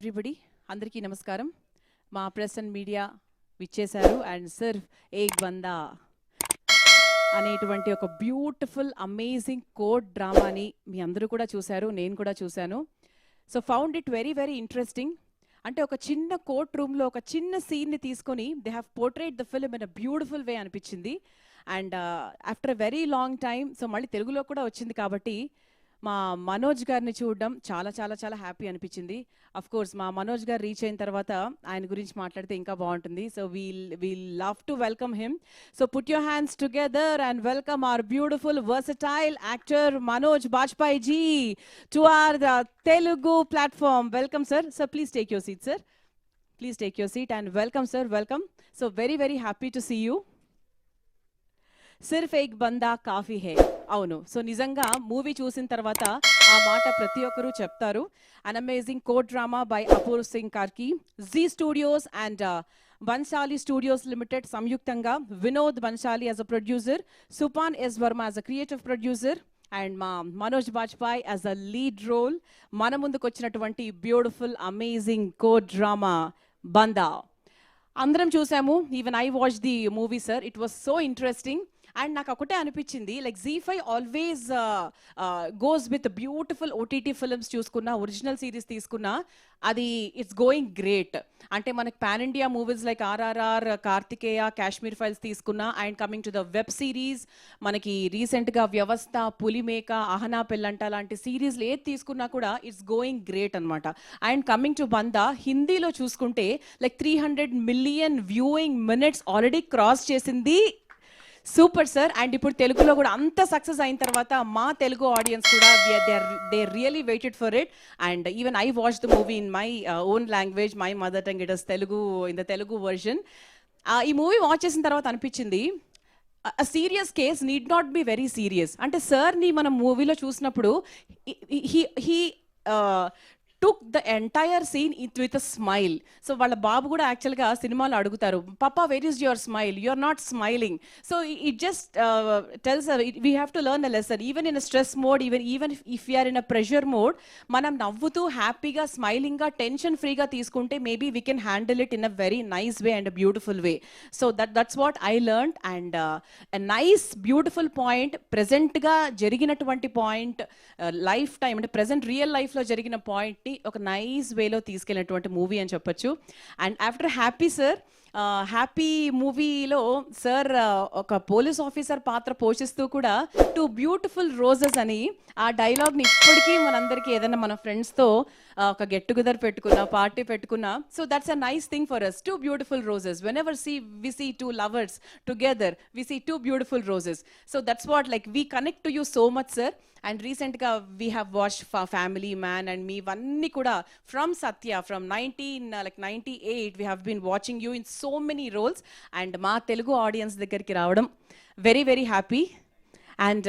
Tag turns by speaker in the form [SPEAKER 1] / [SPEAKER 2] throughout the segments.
[SPEAKER 1] everybody. Andariki namaskaram. Ma press and media vichesaru and Sirf ek Bandaa అనేటువంటి ఒక beautiful amazing court డ్రామాని మీ అందరూ కూడా చూశారు, నేను కూడా చూశాను. So found it very very interesting. అంటే ఒక చిన్న కోర్ట్ రూమ్లో ఒక చిన్న సీన్ని తీసుకొని they have portrayed the film in a beautiful way అనిపించింది. And after a very long time so మళ్ళీ తెలుగులో కూడా వచ్చింది కాబట్టి మా మనోజ్ గారిని చూడడం చాలా చాలా చాలా హ్యాపీ అనిపించింది. అఫ్ కోర్స్ మా మనోజ్ గారు రీచ్ అయిన తర్వాత ఆయన గురించి మాట్లాడితే ఇంకా బాగుంటుంది. So we'll love to welcome him. So put your hands together and welcome our beautiful versatile actor Manoj Bajpayee ji to our Telugu platform. Welcome sir. Sir, please take your seat, sir. Please take your seat and welcome sir. Welcome. So very very happy to see you. Sirf Ek Bandaa Kaafi Hai. అవును, so నిజంగా movie చూసిన తర్వాత ఆ మాట ప్రతి ఒక్కరూ చెప్తారు. An amazing court drama by Apurv Singh Karki, Zee studios and Bhansali studios limited సంయుక్తంగా Vinod Bhansali as a producer, Suparn S Varma as a creative producer and మా Manoj Bajpayee as a lead role మన ముందుకు వచ్చినటువంటి beautiful amazing court drama Bandaa అందరం చూసాము. Even I watch the movie sir, it was so interesting. And నాకు ఒకటే అనిపించింది, like Zee five always goes with beautiful OTT films చూసుకున్నా, ఒరిజినల్ సిరీస్ తీసుకున్నా అది ఇట్స్ గోయింగ్ గ్రేట్. అంటే మనకి pan India movies like RRR, Karthikeya, Kashmir files తీసుకున్నా, and coming to the web series మనకి రీసెంట్గా వ్యవస్థ, పులిమేక, అహనా పెళ్ళంట లాంటి సిరీస్లు ఏది తీసుకున్నా కూడా ఇట్స్ గోయింగ్ గ్రేట్ అనమాట. అండ్ కమింగ్ టు బందా, హిందీలో చూసుకుంటే like 300 million viewing minutes already cross చేసింది. Super sir. అండ్ ఇప్పుడు తెలుగులో కూడా అంత సక్సెస్ అయిన తర్వాత మా తెలుగు ఆడియన్స్ కూడా they really waited for it. And even I watch the movie in my own language, my mother tongue, it is Telugu, in the Telugu version. ఈ మూవీ వాచ్ చేసిన తర్వాత అనిపించింది a serious case need not be very serious. అంటే సార్ని మనం మూవీలో చూసినప్పుడు he took the entire scene with a smile. So వాళ్ళ బాబు కూడా యాక్చువల్గా సినిమాలో అడుగుతారు, పాపా where is your smile, you are not smiling. So it just tells we have to learn a lesson. Even in stress mode, even if you are in a pressure mode, మనం నవ్వుతూ హ్యాపీగా స్మైలింగ్గా టెన్షన్ ఫ్రీగా తీసుకుంటే maybe we can handle it in a very nice way and a beautiful way. So that's what I learn. And a nice beautiful point, ప్రెజెంట్గా జరిగినటువంటి point, life time అంటే present real లైఫ్లో జరిగిన పాయింట్ ఒక nice వేలో తీసుకెళ్ళినటువంటి movie అని చెప్పొచ్చు. And after happy sir, happy మూవీలో సార్ ఒక పోలీస్ ఆఫీసర్ పాత్ర పోషిస్తూ కూడా 2 బ్యూటిఫుల్ రోజెస్ అని ఆ డైలాగ్ని ఇప్పటికీ మనందరికీ ఏదైనా మన ఫ్రెండ్స్తో ఒక గెట్ టుగెదర్ పెట్టుకున్నా, పార్టీ పెట్టుకున్నా, so that's a nice thing for us. 2 beautiful roses, whenever we see 2 lovers together, we see 2 beautiful roses. So that's what, like, we connect to you so much sir. And recently we have watched Family Man and Me vanni kuda from Satya from 98 we have been watching you in so many roles. And ma Telugu audience దగ్గరికి రావడం very very happy. And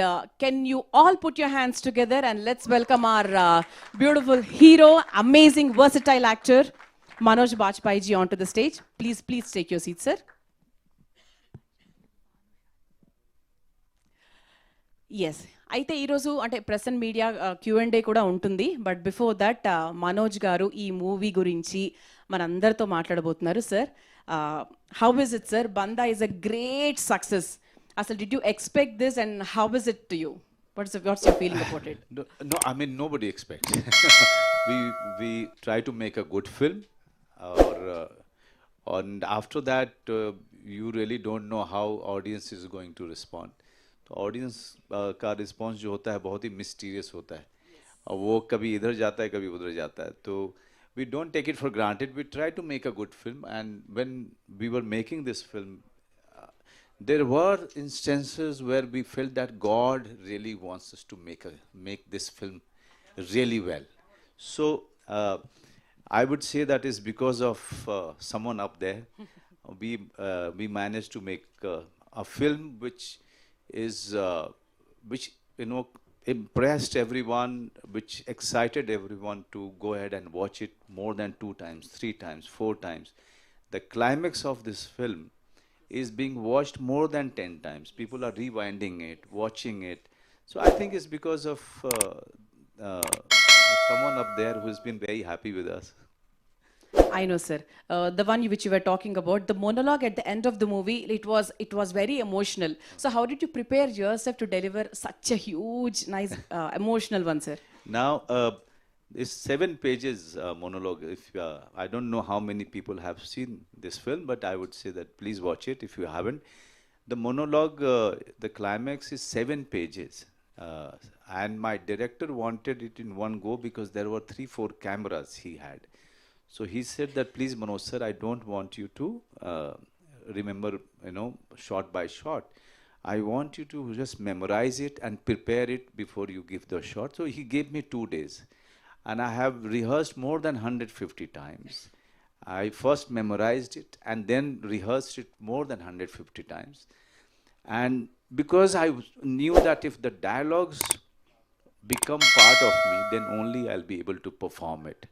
[SPEAKER 1] can you all put your hands together and let's welcome our beautiful hero, amazing versatile actor Manoj Bajpayee ji onto the stage. Please take your seat sir. Yes, అయితే ఈరోజు అంటే press and media Q&A కూడా ఉంటుంది. But before that Manoj గారు ఈ movie గురించి మనందరితో మాట్లాడబోతున్నారు. Sir, how is it sir? Bandaa is a great success. అసలు did you expect this and how is it to you? What's your feeling about it?
[SPEAKER 2] No, I mean nobody expects. we try to make a good film, and after that you really don't know how audience is going to respond. Audience का response जो होता है बहुत ही mysterious होता है, और वो कभी इधर जाता है कभी उधर जाता है. तो we don't take it for granted. We try to make a good film. And when we were making this film there were instances where we felt that God really wants us to make this film really well. So I would say that is because of someone up there. We managed to make a film which impressed everyone, which excited everyone to go ahead and watch it more than 2 times, 3 times, 4 times. The climax of this film is being watched more than 10 times. People are rewinding it, watching it. So I think it's because of someone up there who's been very happy with us.
[SPEAKER 1] I know, sir. The one which you were talking about, the monologue at the end of the movie, it was very emotional. So how did you prepare yourself to deliver such a huge, nice, emotional one, sir?
[SPEAKER 2] Now, it's 7 pages monologue. If I don't know how many people have seen this film, but I would say that please watch it if you haven't. The monologue, the climax is 7 pages, and my director wanted it in one go because there were 3, 4 cameras he had. So he said that please, Manoj sir, I don't want you to remember, shot by shot. I want you to just memorize it and prepare it before you give the shot. So he gave me 2 days. And I have rehearsed more than 150 times. I first memorized it and then rehearsed it more than 150 times. And because knew that if the dialogues become part of me, then only I'll be able to perform it.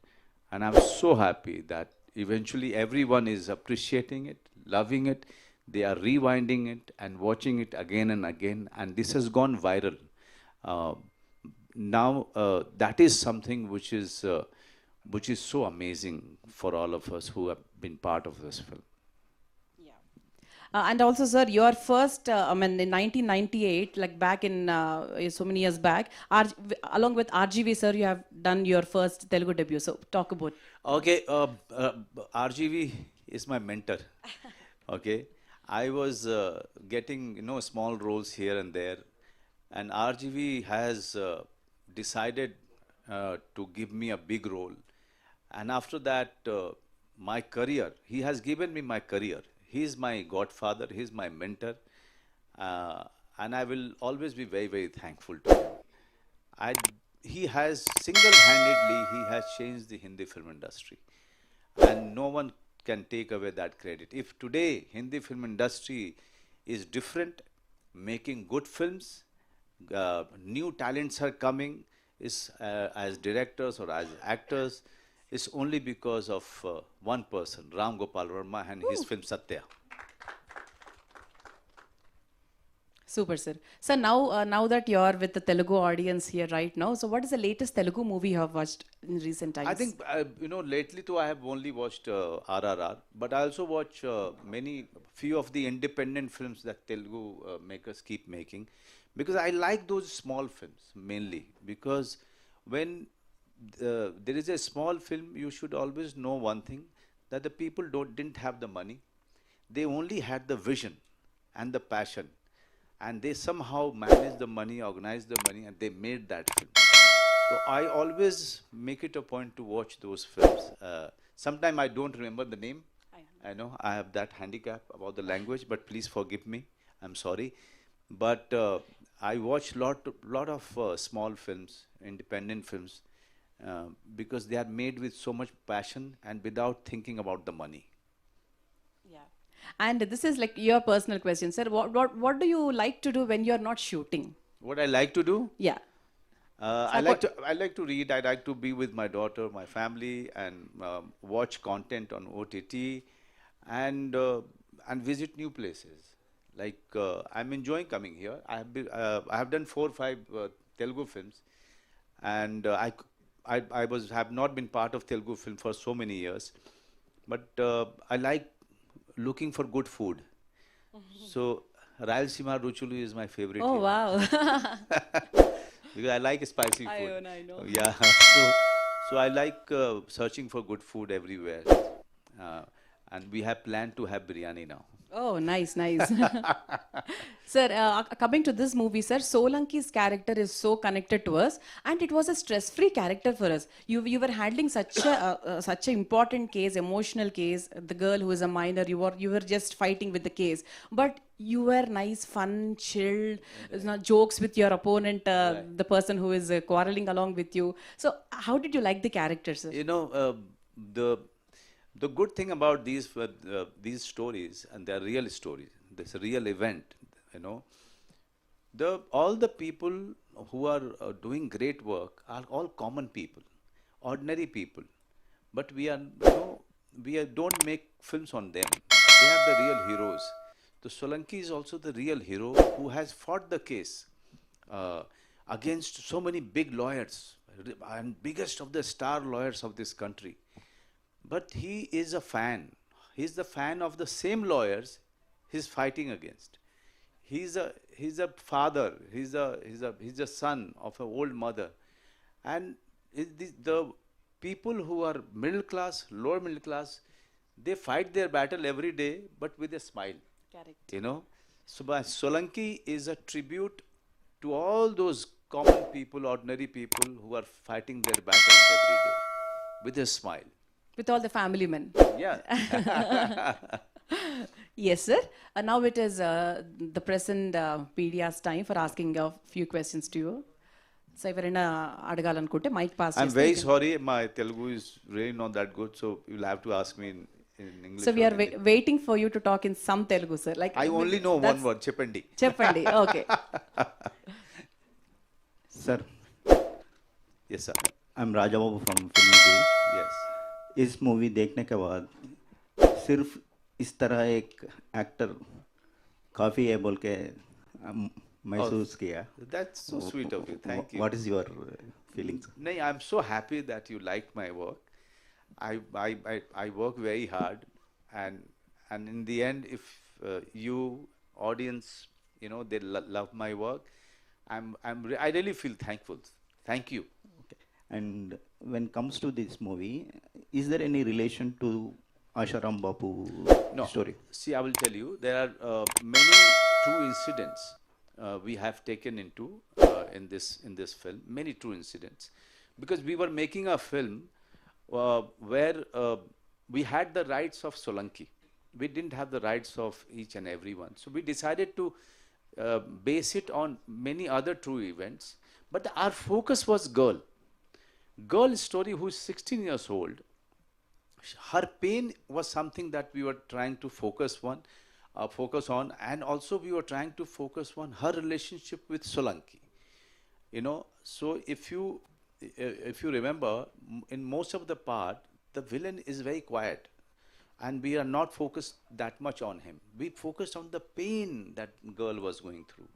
[SPEAKER 2] And I'm so happy that eventually everyone is appreciating it, loving it. They are rewinding it and watching it again and again. And this has gone viral. Uh, Now, that is something which is so amazing for all of us who have been part of this film.
[SPEAKER 1] And also, sir, your first, I mean, in 1998, like back in so many years back, along with RGV, sir, you have done your first Telugu debut. So, talk about.
[SPEAKER 2] Okay, RGV is my mentor. Okay, I was getting small roles here and there, and RGV has decided to give me a big role. And after that, my career, he has given me my career. He is my godfather, he is my mentor, uh, and I will always be very, very thankful to him. I, he has single-handedly, he has changed the Hindi film industry, and no one can take away that credit. If today Hindi film industry is different, making good films, new talents are coming, is as directors or as actors, is only because of one person, Ram Gopal Verma, and his film Satya.
[SPEAKER 1] Super, sir. So now that you're with the Telugu audience here right now, so what is the latest Telugu movie you have watched in recent times?
[SPEAKER 2] I think lately too I have only watched RRR, but I also watch few of the independent films that Telugu makers keep making, because I like those small films mainly. Because when there is a small film, you should always know one thing, that the people didn't have the money, they only had the vision and the passion, and they somehow managed the money, organized the money, and they made that film. So I always make it a point to watch those films. Sometimes I don't remember the name. I know I have that handicap about the language, but please forgive me. I'm sorry. But I watch lot of small films, independent films, because they are made with so much passion and without thinking about the money.
[SPEAKER 1] Yeah. And this is like your personal question, sir. What do you like to do when you're not shooting?
[SPEAKER 2] What I like to do?
[SPEAKER 1] Yeah.
[SPEAKER 2] I like to read. I like to be with my daughter, my family, and watch content on OTT, and visit new places. Like I'm enjoying coming here. I have done 4 or 5 Telugu films, and have not been part of Telugu film for so many years, but I like looking for good food. So Rayalaseema Ruchulu is my favorite
[SPEAKER 1] Oh,
[SPEAKER 2] here.
[SPEAKER 1] wow.
[SPEAKER 2] Because I like spicy food.
[SPEAKER 1] I know.
[SPEAKER 2] Yeah, so I like searching for good food everywhere, and we have planned to have biryani now.
[SPEAKER 1] Oh, nice, nice. Sir, coming to this movie, sir, Solanki's character is so connected to us, and it was a stress-free character for us. You were handling such an important case, emotional case. The girl who is a minor, you were just fighting with the case, but you were nice, fun, chilled, jokes with your opponent, the person who is quarreling along with you. So, how did you like the character, sir?
[SPEAKER 2] The the good thing about these stories, and they're real stories, this real event, you know, all the people who are doing great work are all common people, ordinary people, but don't make films on them. They are the real heroes. The Solanki is also the real hero who has fought the case uh, against so many big lawyers and biggest of the star lawyers of this country. but he is a fan. He's the fan of the same lawyers he's fighting against. He's a father. He's a son of an old mother, and the people who are middle class, lower middle class, they fight their battle every day, but with a smile.
[SPEAKER 1] Correct.
[SPEAKER 2] You know, so by Solanki is a tribute to all those common people, ordinary people who are fighting their battles every day with a smile.
[SPEAKER 1] With all the family men.
[SPEAKER 2] Yeah.
[SPEAKER 1] Yes, sir. Now it is the present media's time for asking a few questions to you. So ఎవరైనా అడగాలనుకుంటే mike pass
[SPEAKER 2] I'm very sorry, my Telugu is really not that good, so you'll have to ask me in English.
[SPEAKER 1] So
[SPEAKER 2] or
[SPEAKER 1] we're
[SPEAKER 2] Hindi.
[SPEAKER 1] Waiting for you to talk in some Telugu sir like
[SPEAKER 2] I only know one word, Cheppandi.
[SPEAKER 1] చెప్పండి okay
[SPEAKER 3] sir
[SPEAKER 2] Yes, sir.
[SPEAKER 3] I am Raja Babu from film.
[SPEAKER 2] Yes.
[SPEAKER 3] इस movie देखने के बाद सिर्फ इस तरह एक actor काफ़ी है बोल के महसूस किया।
[SPEAKER 2] That's so sweet of you. Thank you.
[SPEAKER 3] What is your feelings?
[SPEAKER 2] No, I'm so happy that you like my work. I work very hard, and in the end, if you audience, you know, they love my work, I really feel thankful. Thank you.
[SPEAKER 3] Okay. And when comes to this movie, is there any relation to Asharam Bapu
[SPEAKER 2] No.
[SPEAKER 3] story?
[SPEAKER 2] See, I will tell you, there are many true incidents we have taken into in this film. Many true incidents, because we were making a film where we had the rights of Solanki. We didn't have the rights of each and every one. So we decided to base it on many other true events. But our focus was girl. Girl story who is 16 years old. Her pain was something that we were trying to focus on, and also we were trying to focus on her relationship with Solanki. You know, so if you remember, in most of the part, the villain is very quiet, and we are not focused that much on him. We focused on the pain that girl was going through.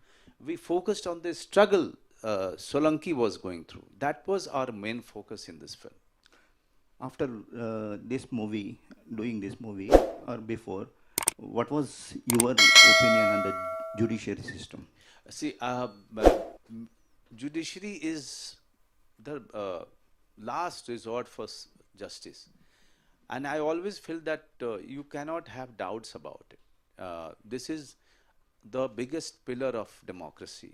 [SPEAKER 2] We focused on the struggle Solanki was going through. That was our main focus in this film.
[SPEAKER 3] After this movie, doing this movie or before, what was your opinion on the judiciary system?
[SPEAKER 2] See, judiciary is the last resort for justice, and I always feel that you cannot have doubts about it. This is the biggest pillar of democracy,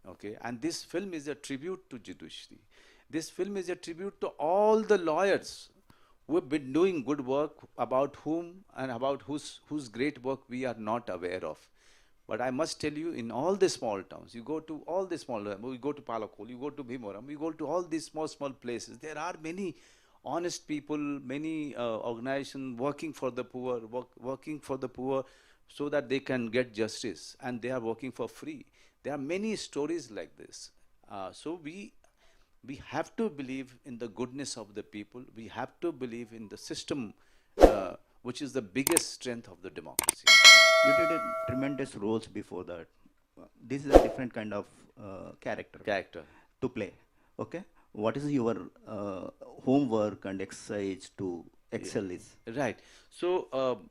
[SPEAKER 2] okay? And this film is a tribute to judiciary. This film is a tribute to all the lawyers who have been doing good work, about whom and about whose great work we are not aware of. But I must tell you, in all the small towns, you go to all the small, you go to Palakol, you go to Bhimoram, you go to all these small places, there are many honest people, many organizations working for the poor, working for the poor so that they can get justice, and they are working for free. There are many stories like this. So we have to believe in the goodness of the people. We have to believe in the system, which is the biggest strength of the democracy.
[SPEAKER 3] You did a tremendous roles before that. This is a different kind of character to play. Okay, what is your homework and exercise to excel this?
[SPEAKER 2] Right. So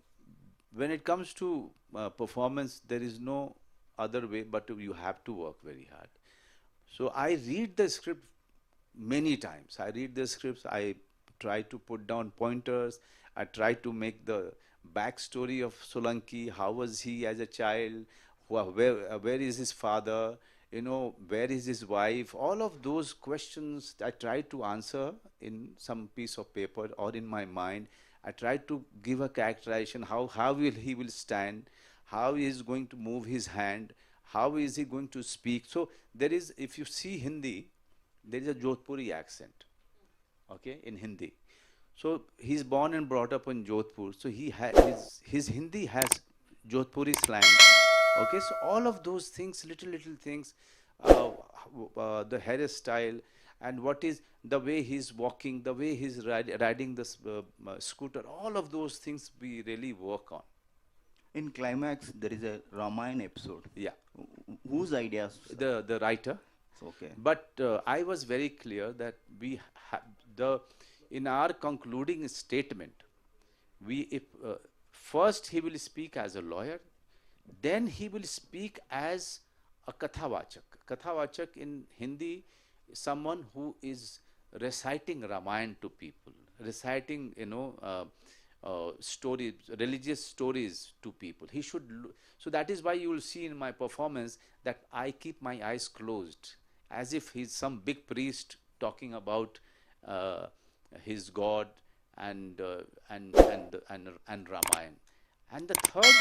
[SPEAKER 2] when it comes to performance, there is no other way but you have to work very hard. So I read the script many times. I read the scripts. I try to put down pointers. I try to make the backstory of Solanki. How was he as a child? Where is his father? You know, where is his wife? All of those questions I try to answer in some piece of paper or in my mind. I try to give a characterization. How he will stand? How he is going to move his hand? How is he going to speak? So there is, if you see Hindi, there is a Jodhpuri accent, okay, in Hindi. So he's born and brought up in Jodhpur. So he his Hindi has Jodhpuri slang. Okay, so all of those things, little things, the hairstyle, and what is the way he's walking, the way he's riding the scooter, all of those things we really work on.
[SPEAKER 3] In climax, there is a Ramayana episode.
[SPEAKER 2] Yeah.
[SPEAKER 3] Whose ideas?
[SPEAKER 2] The writer.
[SPEAKER 3] Okay.
[SPEAKER 2] But I was very clear that in our concluding statement, First he will speak as a lawyer, then he will speak as a kathavachak. Kathavachak in Hindi is someone who is reciting Ramayana to people, reciting, stories, religious stories to people. He should. So that is why you will see in my performance that I keep my eyes closed, as if he's some big priest talking about his God and Ramayana. And the third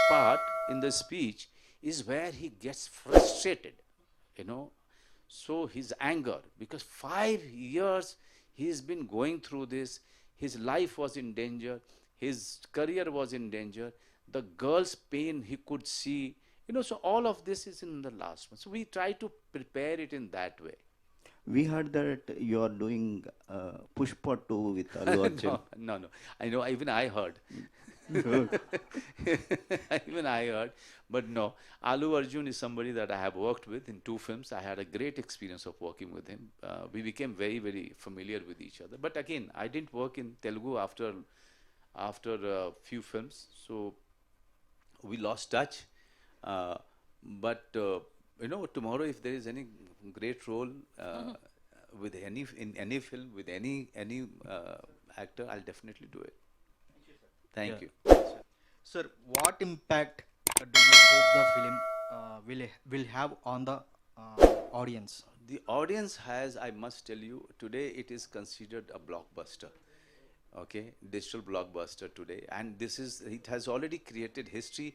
[SPEAKER 2] part in the speech is where he gets frustrated, you know. So his anger, because 5 years he's been going through this, his life was in danger, his career was in danger, the girl's pain he could see, so all of this is in the last one. So we try to prepare it in that way.
[SPEAKER 3] We heard that you are doing Pushpa 2 with Allu Arjun.
[SPEAKER 2] No. I know, even I heard. Even I heard. But no, Allu Arjun is somebody that I have worked with in 2 films. I had a great experience of working with him. We became very, very familiar with each other. But again, I didn't work in Telugu after a few films. So we lost touch. But tomorrow if there is any great role with in any film with any actor, I'll definitely do it. Thank you.
[SPEAKER 4] Sir, what impact do you hope the film will have on the audience?
[SPEAKER 2] The audience has, I must tell you, today it is considered a blockbuster. Okay, digital blockbuster today, and it has already created history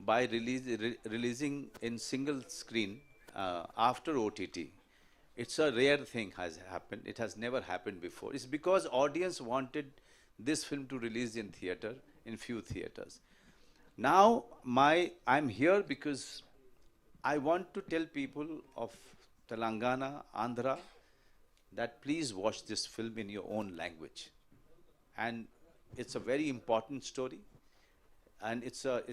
[SPEAKER 2] by releasing in single screen after OTT. It's a rare thing has happened. It has never happened before. It's because audience wanted this film to release in theater, in few theaters. Now I'm here because I want to tell people of Telangana, Andhra, that please watch this film in your own language. And it's a very important story, and it's a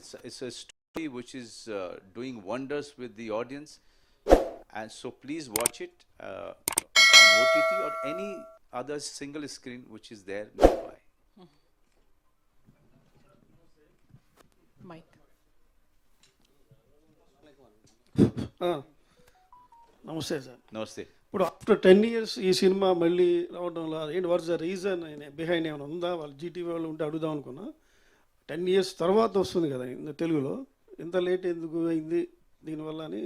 [SPEAKER 2] story which is doing wonders with the audience. And so please watch it on OTT or any other single screen which is there nearby.
[SPEAKER 1] Mike.
[SPEAKER 5] నమస్తే sir.
[SPEAKER 2] Namaste.
[SPEAKER 5] ఇప్పుడు after 10 years ఈ cinema మళ్ళీ రావడంలో ఏంటి what's the reason behind ఏమైనా ఉందా? వాళ్ళు Zee TV వాళ్ళు ఉంటే అడుగుదాం అనుకున్నా. 10 years తర్వాత వస్తుంది కదా తెలుగులో, ఎంత లేట్ ఎందుకు అయింది దీనివల్ల అని.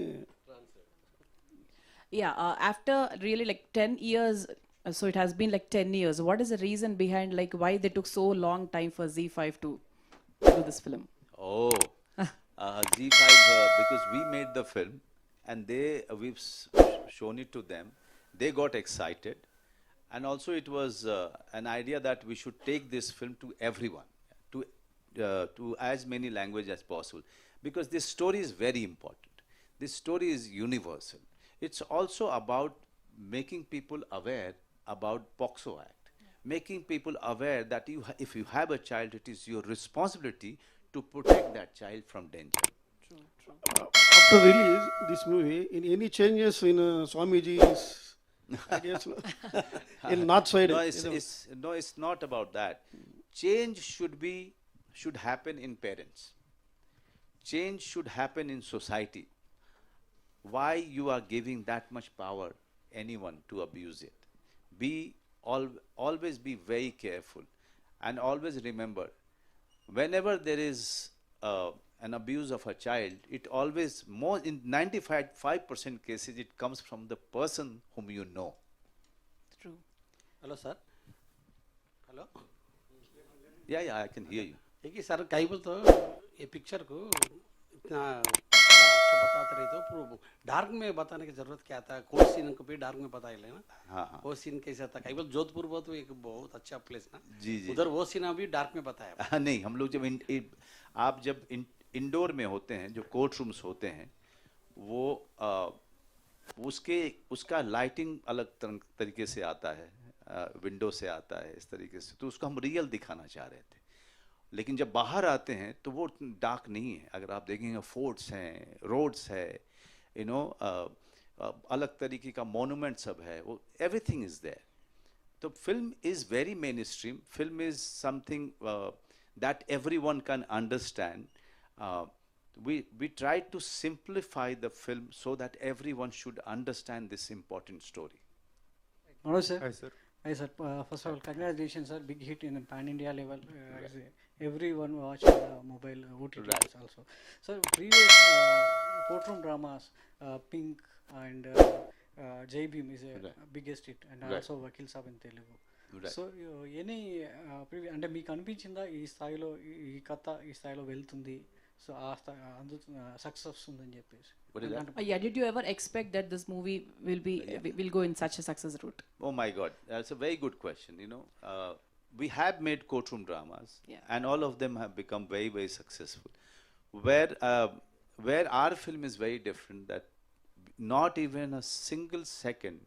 [SPEAKER 1] Yeah, after really like 10 years, so it has been like 10 years. What is the reason behind like why they took so long time for Z5 to do this film?
[SPEAKER 2] Oh, Z5, because we made the film and we've shown it to them. They got excited, and also it was an idea that we should take this film to everyone, to as many languages as possible, because this story is very important. This story is universal. It's also about making people aware about POXO Act, making people aware that if you have a child, it is your responsibility to protect that child from danger.
[SPEAKER 1] True.
[SPEAKER 5] After release this movie, in any changes in Swamiji's ideas in north side?
[SPEAKER 2] No, it's not about that. Change should happen in parents. Change should happen in society. Why you are giving that much power anyone to abuse it? Always be very careful, and always remember, whenever there is an abuse of a child, it always, more in 95% cases, it comes from the person whom you know.
[SPEAKER 1] True.
[SPEAKER 4] Hello, sir. Hello.
[SPEAKER 2] Yeah, I can hear you.
[SPEAKER 6] देखिए sir काइबल तो ये picture को इतना बड़ा अच्छा बताते रहे तो पूरा डार्क में बताने की जरूरत क्या था? कोई सीन को भी डार्क में बताए लेना.
[SPEAKER 2] हाँ.
[SPEAKER 6] वो सीन कैसा था? काइबल जोधपुर वो तो एक बहुत अच्छा प्लेस ना.
[SPEAKER 2] जी.
[SPEAKER 6] उधर वो सीन अभी डार्क में बताया.
[SPEAKER 2] नहीं, हम लोग जब इंडोर में होते हैं, जो कोर्ट रूम्स होते हैं, वो उसका लाइटिंग अलग तरीके से आता है, विंडो से आता है, इस तरीके से, तो उसको हम रियल दिखाना चाह रहे थे. लेकिन जब बाहर आते हैं तो वो डार्क नहीं है. अगर आप देखेंगे, फोर्ट्स हैं, रोड्स है, अलग तरीके का मोनूमेंट सब है, वो एवरीथिंग इज देयर. तो film is very main stream. Film is something that everyone can understand. Uh, we tried to simplify the film so that everyone should understand this important story.
[SPEAKER 7] Manoj sir.
[SPEAKER 8] Hi, sir.
[SPEAKER 7] Hi sir. First of all, congratulations sir. Big hit in pan India level. Everyone watch mobile OTT
[SPEAKER 2] Right.
[SPEAKER 7] also. So previous courtroom dramas, Pink and Jai Bhim is a
[SPEAKER 2] Right.
[SPEAKER 7] biggest hit, and
[SPEAKER 2] Right.
[SPEAKER 7] also Vakil Saab in Telugu.
[SPEAKER 2] Right.
[SPEAKER 7] So any అంటే మీకు అనిపించిందా ఈ స్థాయిలో ఈ కథ ఈ స్థాయిలో వెళ్తుంది, సో ఆ సక్సెస్ వస్తుందని చెప్పేసి?
[SPEAKER 2] What is that?
[SPEAKER 1] Yeah, did you ever expect that this movie will go in such a success route?
[SPEAKER 2] Oh my God, that's a very good question. You know, we have made courtroom dramas,
[SPEAKER 1] Yeah.
[SPEAKER 2] and all of them have become very, very successful. Where our film is very different, that not even a single second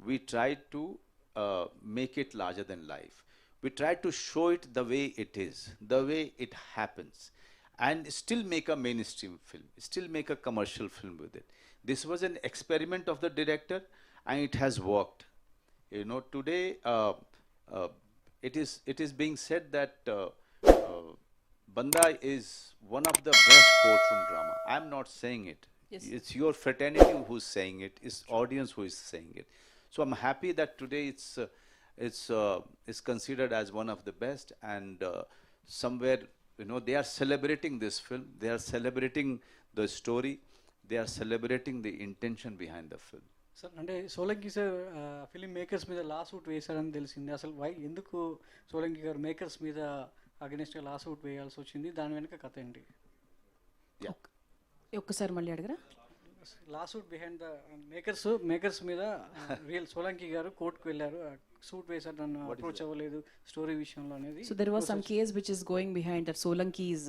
[SPEAKER 2] we tried to make it larger than life. We tried to show it the way it is, the way it happens, and still make a mainstream film, still make a commercial film with it. This was an experiment of the director, and it has worked. You know, today it is being said that Bandaa is one of the best courtroom drama. I'm not saying it.
[SPEAKER 1] Yes.
[SPEAKER 2] It's your fraternity who's saying it. It's audience who is saying it. So I'm happy that today it's considered as one of the best, and somewhere, you know, they are celebrating this film. They are celebrating the story. They are celebrating the intention behind the film.
[SPEAKER 7] Sir అంటే Solanki sir film makers మీద లా suit వేశారని తెలిసింది. అసలు ఎందుకు సోలంకి గారు makers మీద అగెనిస్ట్గా లా suit వేయాల్సి వచ్చింది? దాని వెనుక కథ ఏంటి?
[SPEAKER 1] ఒక్కసారి మళ్ళీ అడగరా?
[SPEAKER 7] లా సూట్ బిహైండ్ ద మేకర్స్ మీద రియల్ సోలంకి గారు కోర్టుకు వెళ్ళారు, సూట్ వేశారు, నన్ను అప్రోచ్ అవ్వలేదు స్టోరీ విషయంలో అనేది.
[SPEAKER 1] So there was some case which is going behind that Solanki's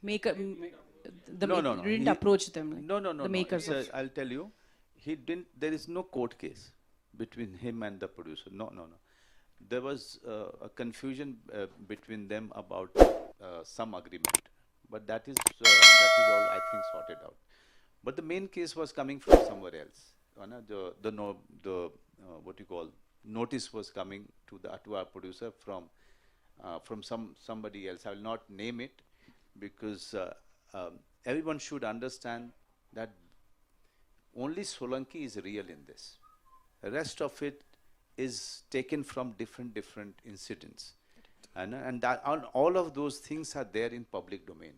[SPEAKER 1] maker.
[SPEAKER 2] No.
[SPEAKER 1] Didn't approach them.
[SPEAKER 2] No.
[SPEAKER 1] The makers of.
[SPEAKER 2] I'll tell you, he didn't. There is no court case between him and the producer. No. There was a confusion between them about some agreement, but that is all, I think, sorted out. But the main case was coming from somewhere else. What you call notice was coming to our producer from somebody else. I will not name it, because everyone should understand that only Solanki is real in this. The rest of it is taken from different incidents, and all of those things are there in public domain.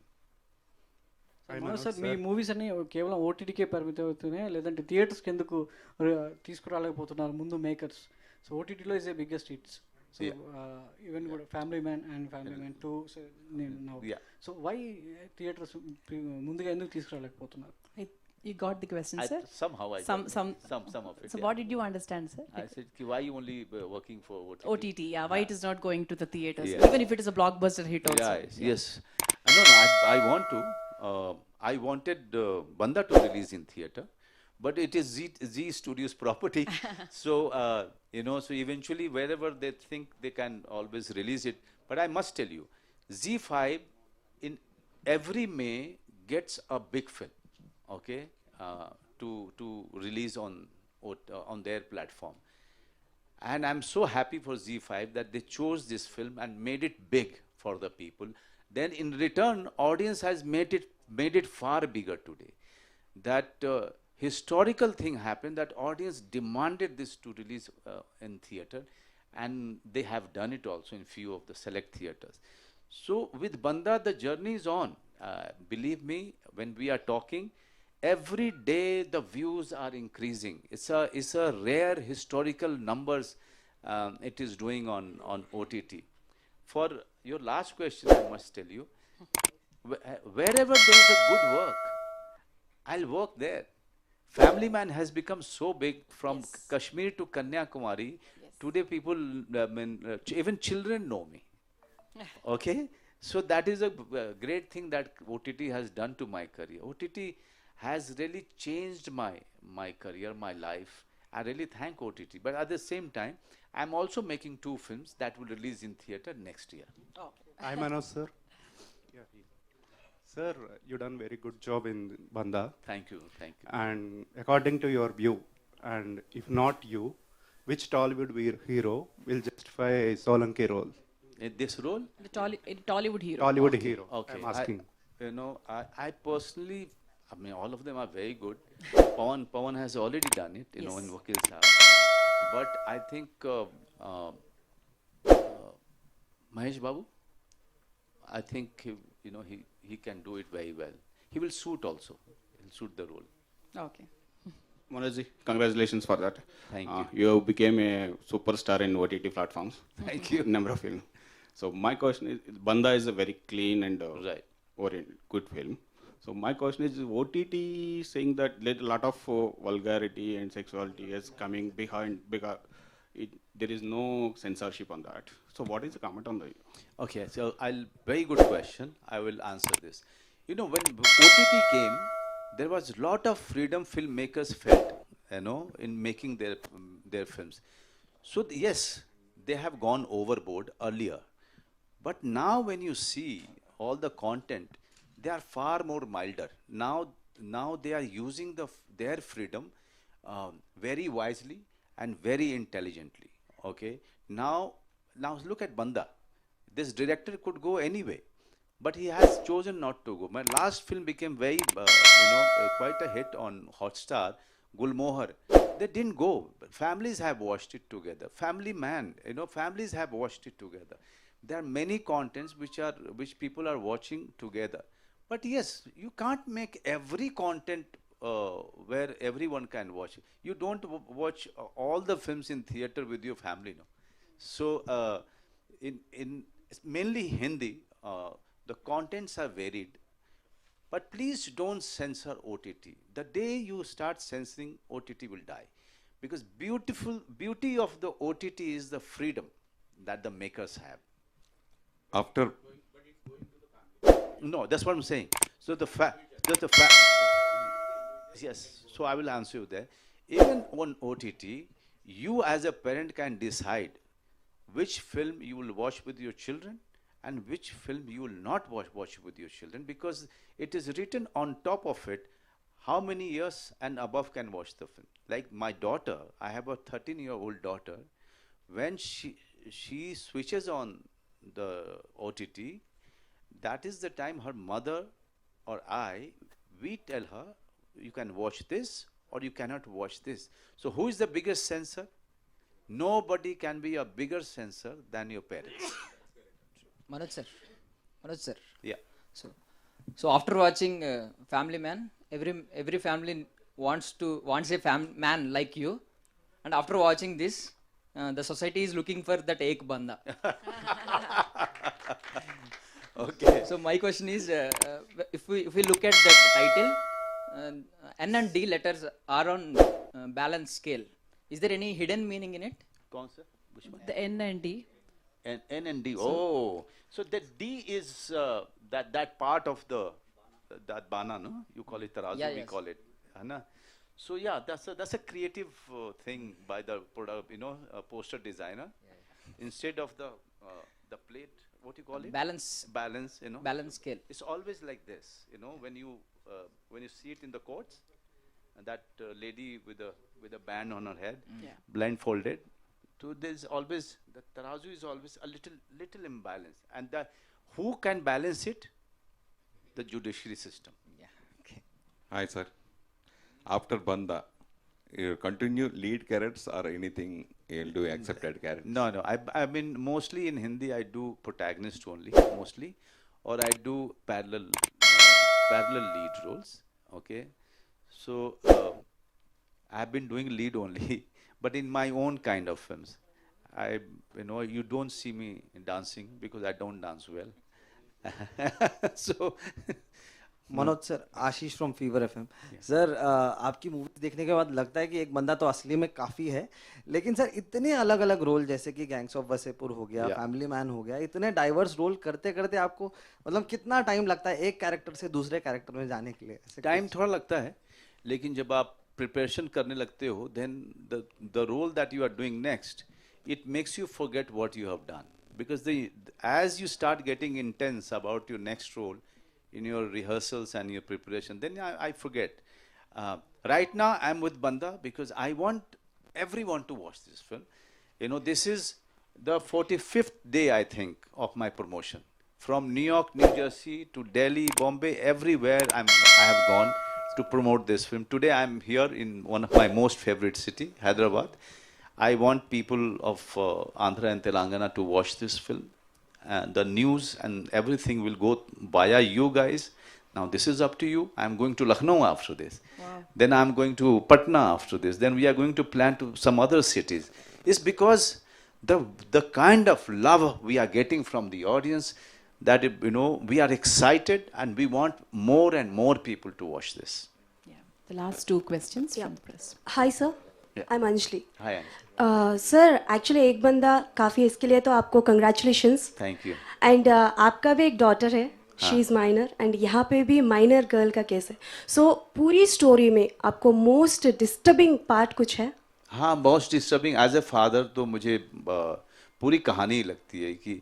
[SPEAKER 7] Sir me movies అన్ని కేవలం ఓటీటీకే పరిమితం అవుతున్నాయి, లేదంటే థియేటర్స్కి ఎందుకు తీసుకురాలేకపోతున్నారు ముందు makers? So ఓటీటీలో is a biggest hits. So even కూడా family man and family man 2 so why theatres ముందుగా ఎందుకు తీసుకురాలేకపోతున్నారు?
[SPEAKER 1] You got the question, sir?
[SPEAKER 2] Somehow I
[SPEAKER 1] Some
[SPEAKER 2] of it.
[SPEAKER 1] So
[SPEAKER 2] yeah.
[SPEAKER 1] what did you understand, sir?
[SPEAKER 2] I said, why you only working for OTT?
[SPEAKER 1] OTT, yeah. Why it is not going to the theaters,
[SPEAKER 2] Yeah.
[SPEAKER 1] even if it is a blockbuster hit also.
[SPEAKER 2] Yes. No. I wanted Bandaa to release in theater, but it is Z Studios property. So so eventually wherever they think they can always release it. But I must tell you, Z5 in every May gets a big film, okay, to release on their platform. And I'm so happy for Z5 that they chose this film and made it big for the people. Then in return, audience has made it far bigger today. That historical thing happened, that audience demanded this to release in theater, and they have done it also in few of the select theaters. So with Bandaa, the journey is on. Believe me, when we are talking, every day the views are increasing. It's a rare historical numbers it is doing on OTT. For your last question, I must tell you, wherever there is a good work, I'll work there. Family Man has become so big from Kashmir to Kanyakumari. Today people, even children know me. Okay? So that is a great thing that OTT has done to my career. OTT has really changed my career, my life. I really thank OTT. But at the same time, I'm also making 2 films that will release in theater next year.
[SPEAKER 8] Hi, Manoj, sir. Sir, you done very good job in Bandaa.
[SPEAKER 2] Thank you.
[SPEAKER 8] And according to your view, and if not you, which Tollywood hero will justify a Solanki role?
[SPEAKER 2] In this role?
[SPEAKER 1] The Tollywood hero.
[SPEAKER 8] Tollywood hero.
[SPEAKER 2] Okay.
[SPEAKER 8] I'm asking.
[SPEAKER 2] I personally, I mean, all of them are very good. Pawan has already done it, in
[SPEAKER 1] Yes.
[SPEAKER 2] Vakil Sahab. But I think Mahesh Babu, I think he can do it very well. He will suit also. He'll suit the role.
[SPEAKER 1] Okay.
[SPEAKER 9] Manoj, congratulations for that.
[SPEAKER 2] Thank you.
[SPEAKER 9] You became a superstar in OTT platforms.
[SPEAKER 2] Thank you.
[SPEAKER 9] Number of films. So my question is, Bandaa is a very clean and
[SPEAKER 2] Right.
[SPEAKER 9] oriented, good film. So my question is, OTT saying that a lot of vulgarity and sexuality is coming behind because there is no censorship on that. So what is the comment on that?
[SPEAKER 2] Okay, so very good question. I will answer this. When OTT came, there was a lot of freedom filmmakers felt, in making their films. So yes, they have gone overboard earlier. But now when you see all the content, they are far more milder. Now they are using their freedom very wisely and very intelligently. Okay. Now look at Bandaa. This director could go anyway, but he has chosen not to go. My last film became very, quite a hit on Hotstar, Gulmohar. They didn't go. Families have watched it together. Family Man, families have watched it together. There are many contents which people are watching together. But yes, you can't make every content where everyone can watch it. You don't watch all the films in theater with your family, no. So in mainly Hindi, the contents are varied. But please don't censor OTT. The day you start censoring, OTT will die. Because beauty of the OTT is the freedom that the makers have.
[SPEAKER 10] After
[SPEAKER 2] No, that's what I'm saying. So yes, so I will answer you there. Even on OTT, you as a parent can decide which film you will watch with your children and which film you will not watch with your children, because it is written on top of it how many years and above can watch the film. Like my daughter, I have a 13-year-old daughter. When she switches on the OTT, that is the time her mother or we tell her, you can watch this or you cannot watch this. So who is the biggest censor? Nobody can be a bigger censor than your parents.
[SPEAKER 11] Manoj sir.
[SPEAKER 2] Yeah.
[SPEAKER 11] So after watching Family Man, every family wants a man like you, and after watching this, the society is looking for that ek banda.
[SPEAKER 2] Okay.
[SPEAKER 11] So my question is, if we look at that title, N and D letters are on balance scale. Is there any hidden meaning in it?
[SPEAKER 2] Kaun sa? Which one?
[SPEAKER 1] The N and D.
[SPEAKER 2] N and D. So the D is that part of that bana, no? You call it tarazu, we
[SPEAKER 11] yes.
[SPEAKER 2] call it. Hai. So yeah, that's a creative thing by the product, poster designer. Instead of the plate, what you call it?
[SPEAKER 11] Balance.
[SPEAKER 2] Balance,
[SPEAKER 11] Balance scale.
[SPEAKER 2] It's always like this, when you see it in the courts, that lady with a band on her head, blindfolded. So there's always the tarazu is always a little imbalance, and who can balance it? The judiciary system.
[SPEAKER 11] Yeah. Okay.
[SPEAKER 10] hi sir. After Banda, you continue lead characters or anything you'll do accepted characters?
[SPEAKER 2] No. I mean mostly in Hindi I do protagonist only mostly, or I do parallel lead roles. Okay, so I've been doing lead only, but in my own kind of films. You don't see me dancing because I don't dance well. So
[SPEAKER 12] Manoj sir, Ashish from fever FM sir, आपकी movie देखने के बाद लगता है कि एक बंदा तो असली में काफ़ी है, लेकिन सर इतने अलग अलग रोल जैसे कि गैंग्स ऑफ वसेपुर हो गया, फैमिली मैन हो गया, इतने डाइवर्स रोल करते करते आपको मतलब कितना टाइम लगता है एक कैरेक्टर से दूसरे कैरेक्टर में जाने के लिए?
[SPEAKER 2] टाइम थोड़ा लगता है, लेकिन जब आप प्रिपरेशन करने लगते हो, then the role that you are doing next, it makes you forget what you have done, because as you start getting intense about your next role in your rehearsals and your preparation, then I forget. Right now I'm with Bandaa because I want everyone to watch this film. This is the 45th day, I think, of my promotion. From New York, New Jersey to Delhi, Bombay, everywhere I have gone to promote this film. Today I'm here in one of my most favorite city, Hyderabad. I want people of Andhra and Telangana to watch this film. And the news and everything will go via you guys. Now this is up to you. I'm going to Lucknow after this.
[SPEAKER 1] Wow.
[SPEAKER 2] Then I'm going to Patna after this. Then we are going to plan to some other cities. It's because the kind of love we are getting from the audience that we are excited and we want more and more people to watch this.
[SPEAKER 1] Yeah. The last two questions
[SPEAKER 13] Yeah.
[SPEAKER 1] from the press.
[SPEAKER 13] Hi sir,
[SPEAKER 2] Yeah.
[SPEAKER 13] I'm Anjali.
[SPEAKER 2] Hi, Ansh.
[SPEAKER 13] Sir actually एक बंदा काफ़ी इसके लिए तो आपको congratulations
[SPEAKER 2] Thank you.
[SPEAKER 13] And आपका भी एक डॉटर है शी इज़ माइनर एंड यहाँ पे भी माइनर गर्ल का केस है सो पूरी स्टोरी में आपको मोस्ट डिस्टर्बिंग पार्ट कुछ है
[SPEAKER 2] हाँ most disturbing as a father तो मुझे पूरी कहानी लगती है कि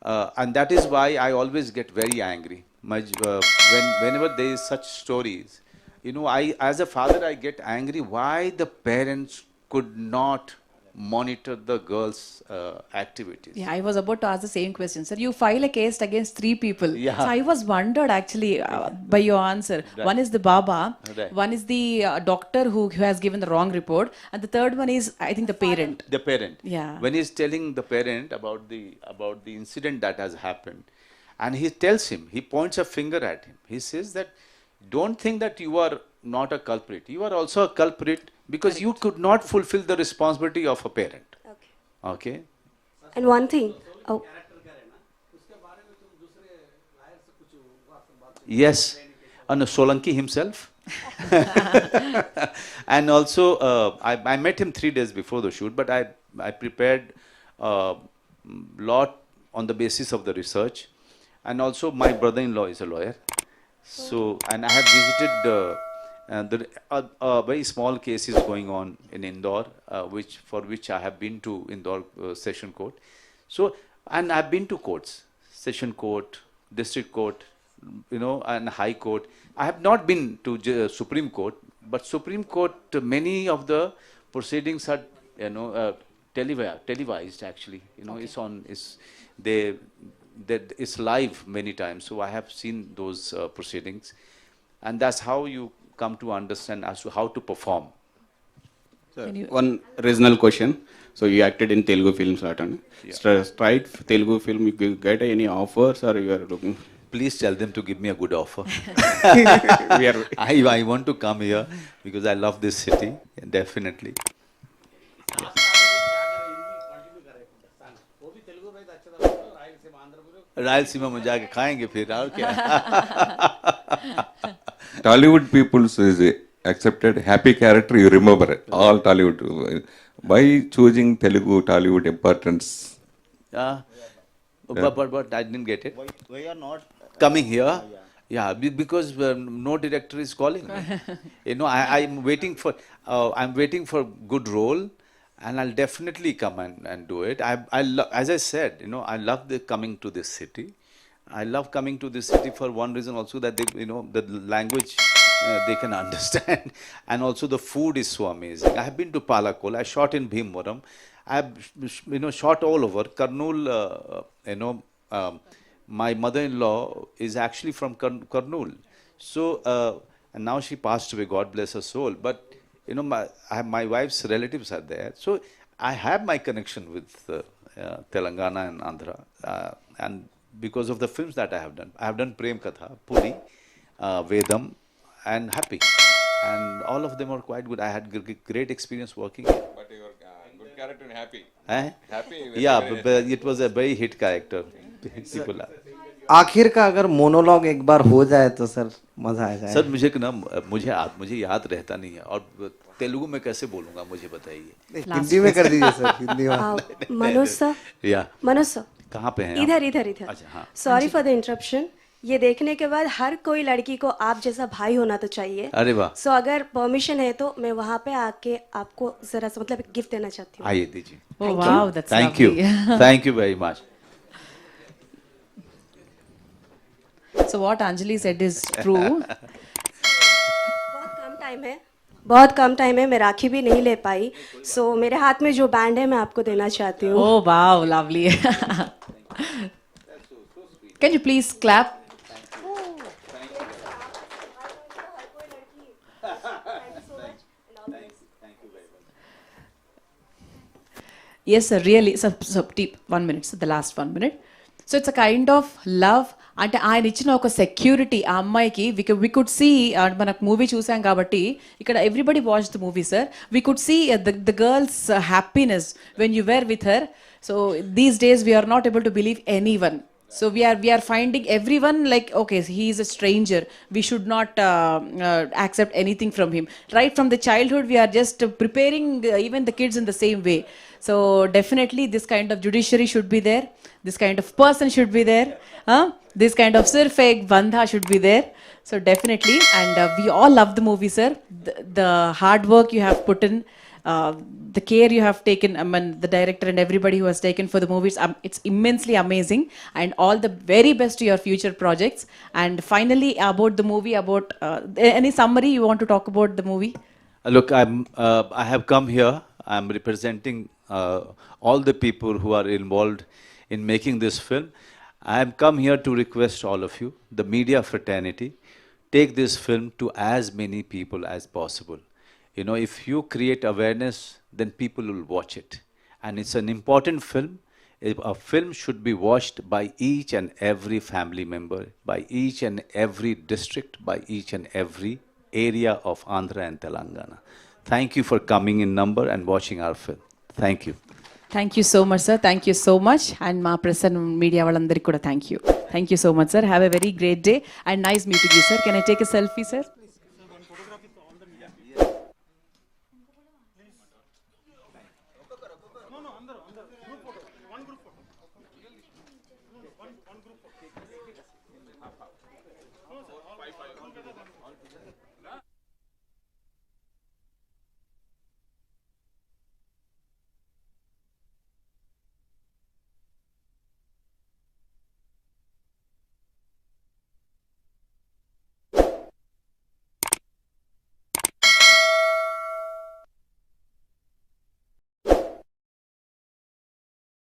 [SPEAKER 2] and that is why I always get very angry whenever there is such stories, I as a father I get angry why the parents could not monitor the girls' activities.
[SPEAKER 1] Yeah, I was about to ask the same question, sir. You file a case against 3 people.
[SPEAKER 2] Yeah.
[SPEAKER 1] So I was wondered actually by your answer.
[SPEAKER 2] Right.
[SPEAKER 1] One is the Baba,
[SPEAKER 2] Right.
[SPEAKER 1] one is the doctor who has given the wrong report, and the third one is, I think, the parent.
[SPEAKER 2] The parent.
[SPEAKER 1] Yeah.
[SPEAKER 2] When he's telling the parent about the incident that has happened, and he tells him, he points a finger at him. He says that, don't think that you are not a culprit. You are also a culprit because you could not fulfill the responsibility of a parent. Okay.
[SPEAKER 13] And one thing
[SPEAKER 2] Yes, and Solanki himself. And also, I met him 3 days before the shoot, but I prepared a lot on the basis of the research. And also, my brother-in-law is a lawyer. So, and I have visited a very small case is going on in Indore, for which I have been to Indore Session Court. So, and I've been to courts, Session Court, District Court, and High Court. I have not been to Supreme Court, but Supreme Court, many of the proceedings are, televised actually. It's live many times. So I have seen those proceedings, and that's how you come to understand as to how to perform.
[SPEAKER 9] Sir, one regional question. So you acted in Telugu films, straight Telugu film. You get any offers, or you are looking?
[SPEAKER 2] Please tell them to give me a good offer.
[SPEAKER 9] We are
[SPEAKER 2] I want to come here because I love this city, definitely. Rayalaseema में जाके खाएंगे फिर और क्या.
[SPEAKER 10] Tollywood people is accepted happy character. You remember all Tollywood. By choosing Telugu, Tollywood importance.
[SPEAKER 2] But I didn't get it.
[SPEAKER 3] Why you are not
[SPEAKER 2] Coming here? Yeah, because no director is calling me. I'm waiting for good role, and I'll definitely come and do it. As I said, I love coming to this city. I love coming to this city for one reason also, that they, the language they can understand, and also the food is so amazing. I have been to Palakol. I shot in Bhimwaram. I have shot all over Kurnool. My mother-in-law is actually from Kurnool. So and now she passed away. God bless her soul. But my wife's relatives are there. So I have my connection with Telangana and Andhra, and because of the films that I have done Prem Katha, Puri, Vedam, and Happy, and all of them are quite good. I had great experience working here.
[SPEAKER 10] But your good character in Happy.
[SPEAKER 2] Happy? Yeah, but it was a very hit character. People are.
[SPEAKER 12] आखिर का अगर monologue एक बार हो जाए तो sir मजा आ जाए.
[SPEAKER 2] Sir मुझे याद रहता नहीं है, और तेलुगु में कैसे बोलूंगा मुझे बताइए.
[SPEAKER 12] हिंदी में कर दीजिए सर. हिंदी में.
[SPEAKER 13] मनोज सर.
[SPEAKER 2] या
[SPEAKER 13] मनोज सर.
[SPEAKER 2] कहाँ पे हैं?
[SPEAKER 13] इधर.
[SPEAKER 2] अच्छा हाँ.
[SPEAKER 13] Sorry for the interruption. ये देखने के बाद हर कोई लड़की को आप जैसा भाई होना तो चाहिए.
[SPEAKER 2] अरे वाह.
[SPEAKER 13] सो अगर परमिशन है तो मैं वहाँ पे आके आपको जरा सा मतलब गिफ्ट देना चाहती हूँ.
[SPEAKER 2] आइए दीजिए.
[SPEAKER 1] Oh wow, that's
[SPEAKER 2] Thank
[SPEAKER 1] lovely.
[SPEAKER 2] you. Thank you very much.
[SPEAKER 1] So what Anjali said is true.
[SPEAKER 13] बहुत कम टाइम है. बहुत कम टाइम है, मैं राखी भी नहीं ले पाई, सो मेरे हाथ में जो बैंड है मैं आपको देना चाहती हूँ.
[SPEAKER 1] Oh, wow, lovely. Can you please clap? Yes, sir, really. So deep. 1 minute, so the last 1 minute. So it's a kind of love. అంటే ఆయన ఇచ్చిన ఒక సెక్యూరిటీ ఆ అమ్మాయికి వి కుడ్ సీ మనకు మూవీ చూసాం కాబట్టి ఇక్కడ everybody watch the movie sir we could see the girl's happiness when you were with her so these days we're not able to believe anyone so we are finding everyone like okay he is a stranger we should not accept anything from him right from the childhood we are just preparing even the kids in the same way so definitely this kind of judiciary should be there this kind of person should be there this kind of Sirf Bandaa should be there so definitely and we all love the movie sir the hard work you have put in the care you have taken, I mean, the director and everybody who has taken for the movies, it's immensely amazing. And all the very best to your future projects. And finally, about the movie, about any summary you want to talk about the movie?
[SPEAKER 2] Look, I have come here. I'm representing all the people who are involved in making this film. I have come here to request all of you, the media fraternity, take this film to as many people as possible. You know, if you create awareness, then people will watch it. And it's an important film. A film should be watched by each and every family member, by each and every district, by each and every area of Andhra and Telangana. Thank you for coming in number and watching our film. Thank you.
[SPEAKER 1] Thank you so much, sir. Thank you so much. And ma press and media valandariki kuda thank you. Thank you so much, sir. Have a very great day and nice meeting you, sir. Can I take a selfie, sir?